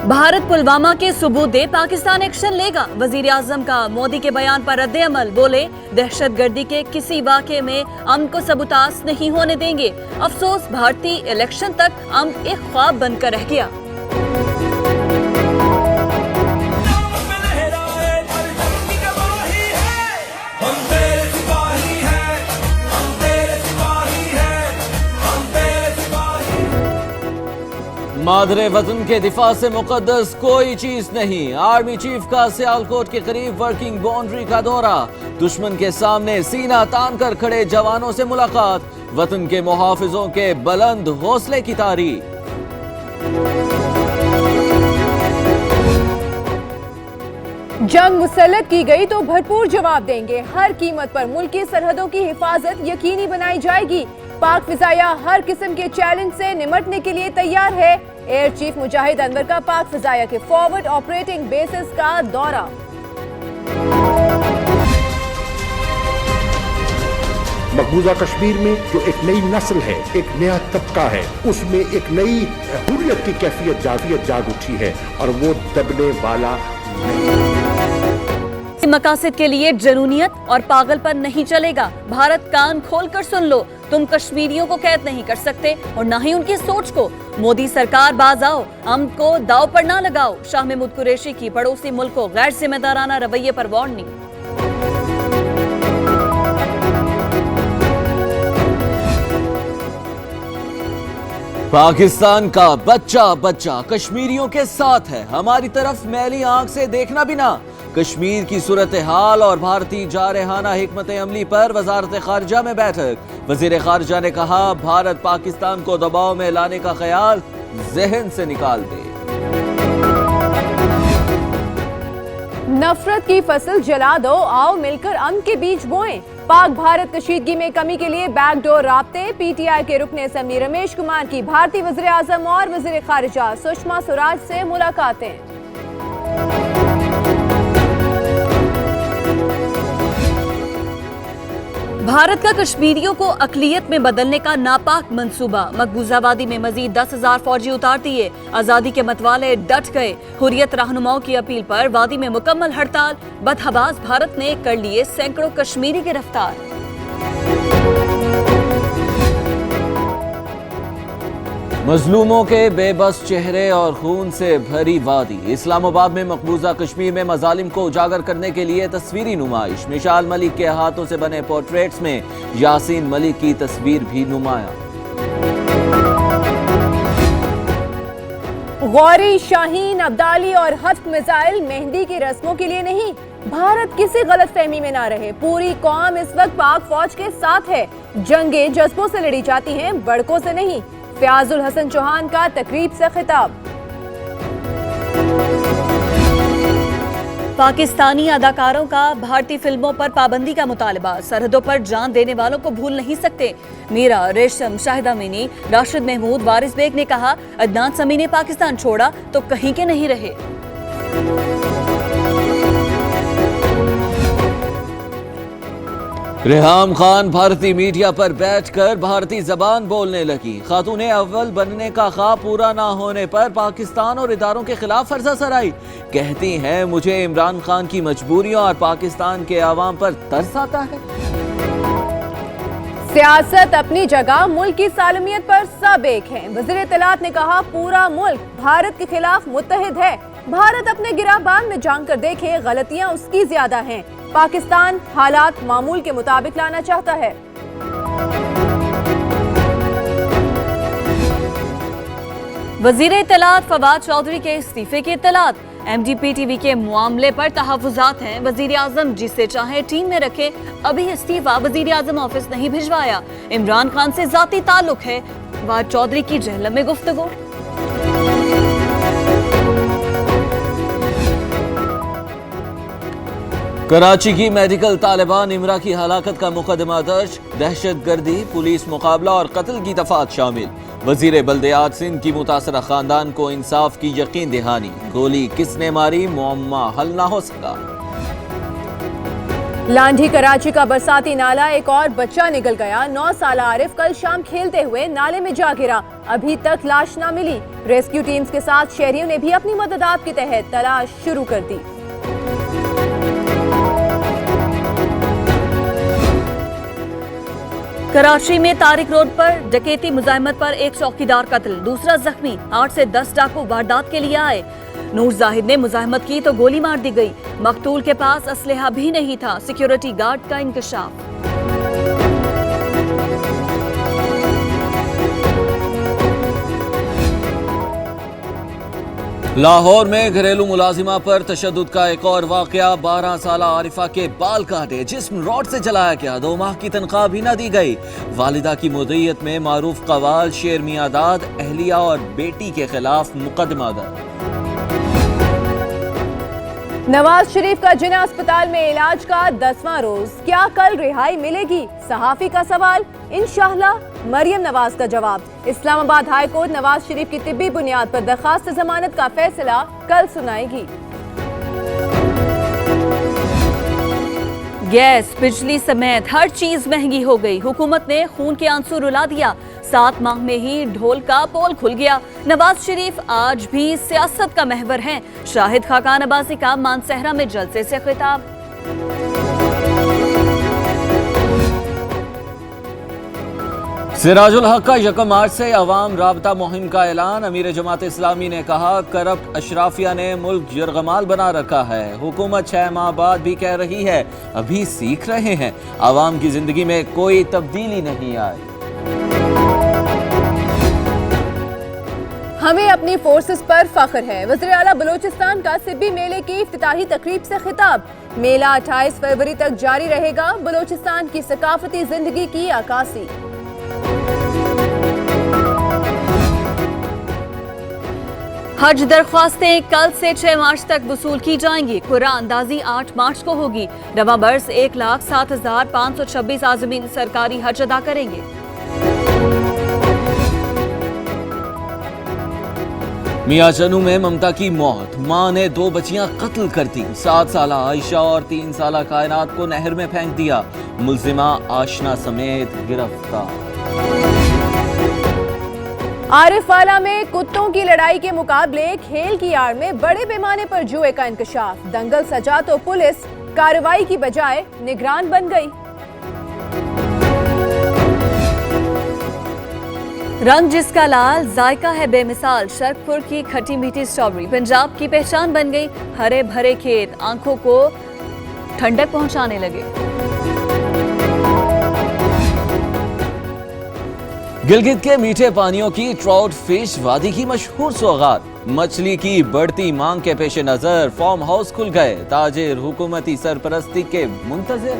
भारत पुलवामा के सबूत दे, पाकिस्तान एक्शन लेगा। वजीर आजम का मोदी के बयान पर रद्द अमल। बोले, दहशतगर्दी के किसी वाक़े में अमन को सबूतास नहीं होने देंगे। अफसोस, भारतीय इलेक्शन तक अमन एक ख्वाब बनकर रह गया। मादरे वतन के दिफा से मुकद्दस कोई चीज नहीं। आर्मी चीफ का सियालकोट के करीब वर्किंग बाउंड्री का दौरा। दुश्मन के सामने सीना तान कर खड़े जवानों से मुलाकात। वतन के मुहाफिजों के बुलंद हौसले की तारीफ। जंग मुसल्लत की गई तो भरपूर जवाब देंगे। हर कीमत पर मुल्क की सरहदों की हिफाजत यकीनी बनाई जाएगी। पाक फिजाया हर किस्म के चैलेंज से निमटने के लिए तैयार है। एयर चीफ मुजाहिद अनवर का पाक फिजाया के फॉरवर्ड ऑपरेटिंग बेसिस का दौरा। मकबूजा कश्मीर में जो एक नई नस्ल है, एक नया तबका है, उसमें एक नई हुर्रियत की कैफियत जाग उठी है और वो दबने वाला नहीं। मकासद के लिए जनूनियत और पागलपन नहीं चलेगा। भारत कान खोलकर सुन लो, तुम कश्मीरियों को कैद नहीं कर सकते और न ही उनकी सोच को। मोदी सरकार बाज आओ, अमन को दाव पर ना लगाओ। शाह महमूद कुरैशी की पड़ोसी मुल्क को गैर जिम्मेदाराना रवैये पर वार्निंग। पाकिस्तान का बच्चा बच्चा कश्मीरियों के साथ है। हमारी तरफ मैली आंख से देखना भी ना। कश्मीर की सूरत हाल और भारतीय जारहाना हिकमत अमली पर वजारत खारजा में बैठक। वजीर खारजा ने कहा, भारत पाकिस्तान को दबाव में लाने का ख्याल जहन से निकाल दे। नफरत की फसल जला दो, आओ मिलकर अमन के बीज बोएं। पाक भारत कशीदगी में कमी के लिए बैकडोर राब्ते। पीटीआई के रुकने असेंबली रमेश कुमार की भारतीय वज़ीर आज़म और वज़ीर खारिजा सुषमा स्वराज से मुलाकातें। भारत का कश्मीरियों को अकलियत में बदलने का नापाक मंसूबा। मकबूजा वादी में मजीद 10,000 फौजी उतार दिए। आजादी के मतवाले डट गए। हुर्रियत रहनुमाओं की अपील पर वादी में मुकम्मल हड़ताल। बदहवास भारत ने कर लिए सैकड़ों कश्मीरी गिरफ्तार। मजलूमों के बेबस चेहरे और खून से भरी वादी। इस्लामाबाद में मकबूजा कश्मीर में मजालिम को उजागर करने के लिए तस्वीरी नुमाइश। मिशाल मलिक के हाथों से बने पोर्ट्रेट्स में यासीन मलिक की तस्वीर भी नुमाया। गौरी, शाहीन, अब्दाली और हफ्त मिसाइल मेहंदी की रस्मों के लिए नहीं। भारत किसी गलत फहमी में ना रहे। पूरी कौम इस वक्त पाक फौज के साथ है। जंगे जज्बों से लड़ी जाती हैं, बड़कों से नहीं। फयाजुल हसन चौहान का तकरीब से खिताब। पाकिस्तानी अदाकारों का भारतीय फिल्मों पर पाबंदी का मुतालबा। सरहदों पर जान देने वालों को भूल नहीं सकते। मीरा, रेशम, शाहिदा मिनी, राशिद महमूद, वारिस बेग ने कहा, अदनान समी ने पाकिस्तान छोड़ा तो कहीं के नहीं रहे। रेहाम खान भारतीय मीडिया पर बैठकर भारतीय जबान बोलने लगी। खातूने अव्वल बनने का ख्वाब पूरा ना होने पर पाकिस्तान और इदारों के खिलाफ फर्जा सराई। कहती हैं, मुझे इमरान खान की मजबूरियों और पाकिस्तान के आवाम पर तरस आता है। सियासत अपनी जगह, मुल्क की सालमियत पर सब एक है। वज़ीर इत्तलात ने कहा, पूरा मुल्क भारत के खिलाफ मुत्तहिद है। भारत अपने गिराबान में झांक कर देखे, गलतियां उसकी ज्यादा हैं। पाकिस्तान हालात मामूल के मुताबिक लाना चाहता है। वजीर इत्तलात फवाद चौधरी के इस्तीफे की इत्तलात। MDPTV के मामले पर तहफ़्फ़ुज़ात हैं। वजीर आज़म जिसे चाहे टीम में रखे, अभी इस्तीफा वजीर आज़म ऑफिस नहीं भिजवाया। इमरान खान से जाती ताल्लुक है। फवाद चौधरी की जहलम में गुफ्तगू। कराची की मेडिकल तालिबान इमरा की हलाकत का मुकदमा दर्ज। दहशतगर्दी, पुलिस मुकाबला और कत्ल की दफात शामिल। वजीर बल्दियात सिंध की मुतासरा खानदान को इंसाफ की यकीन दहानी। गोली किसने मारी, मुअम्मा हल ना हो सका। लांढी कराची का बरसाती नाला, एक और बच्चा निकल गया। 9 साल आरिफ कल शाम खेलते हुए नाले में जा गिरा। अभी तक लाश न मिली। रेस्क्यू टीम्स के साथ शहरियों ने भी अपनी मदद के तहत तलाश शुरू कर दी। कराची में तारिक रोड पर डकैती मुजाहिमत पर एक चौकीदार कत्ल, दूसरा जख्मी। 8 से 10 डाकू वारदात के लिए आए। नूर जाहिद ने मुजाहिमत की तो गोली मार दी गई। मकतूल के पास असलहा भी नहीं था। सिक्योरिटी गार्ड का इंकशाफ। लाहौर में घरेलू मुलाजिमा पर तशद्दुद का एक और वाकया। 12 साल आरिफा के बाल काटे, जिस्म रॉड से जलाया गया, 2 माह की तनख्वाह भी न दी गई। वालिदा की मुद्दईयत में मारूफ कवाल शेर मियां दाद, अहलिया और बेटी के खिलाफ मुकदमा दर्ज। नवाज शरीफ का जिना अस्पताल में इलाज का 10वां रोज, क्या कल रिहाई मिलेगी? सहाफी का सवाल। इंशाअल्लाह, मरियम नवाज का जवाब। इस्लामाबाद हाई कोर्ट नवाज शरीफ की तिब्बी बुनियाद पर दरखास्त जमानत का फैसला कल सुनाएगी। गैस, बिजली समेत हर चीज महंगी हो गई। हुकूमत ने खून के आंसू रुला दिया। 7 माह में ही ढोल का पोल खुल गया। नवाज शरीफ आज भी सियासत का महवर हैं। शाहिद खाकान अब्बासी का मानसहरा में जलसे से खिताब। सिराजुल हक का 1 मार्च से अवाम राबता मुहिम का ऐलान। अमीर जमात इस्लामी ने कहा, करप्ट अशराफिया ने मुल्क यरगमाल बना रखा है। हुकूमत 6 माह बाद भी कह रही है अभी सीख रहे हैं। अवाम की जिंदगी में कोई तब्दीली नहीं आई। हमें अपनी फोर्सेस पर फख्र है। वज़ीर आला बलोचिस्तान का सिब्बी मेले की इफ्तिताही तकरीब से खिताब। मेला 28 फरवरी तक जारी रहेगा। बलोचिस्तान की सकाफती जिंदगी की अक्कासी। हज दरख्वास्तें कल से 6 मार्च तक वसूल की जाएंगी। कुरान अंदाजी 8 मार्च को होगी। रवा बरस 1,07,526 आज़मीन सरकारी हज अदा करेंगे। मियां चनू में ममता की मौत, मां ने 2 बच्चियां कत्ल कर दी। 7 साल आयशा और 3 साल कायनात को नहर में फेंक दिया। मुल्जिमा आशना समेत गिरफ्तार। आरिफवाला में कुत्तों की लड़ाई के मुकाबले खेल की आड़ में बड़े पैमाने पर जुए का इंकशाफ। दंगल सजा तो पुलिस कार्रवाई की बजाय निगरान बन गई। रंग जिसका लाल, जायका है बेमिसाल। शरकपुर की खट्टी मीठी स्ट्रॉबेरी पंजाब की पहचान बन गई। हरे भरे खेत आंखों को ठंडक पहुंचाने लगे। गिलगित के मीठे पानियों की ट्राउट फिश वादी की मशहूर सौगात। मछली की बढ़ती मांग के पेश नजर फार्म हाउस खुल गए। ताजिर हुकूमती सरपरस्ती के मुंतजिर।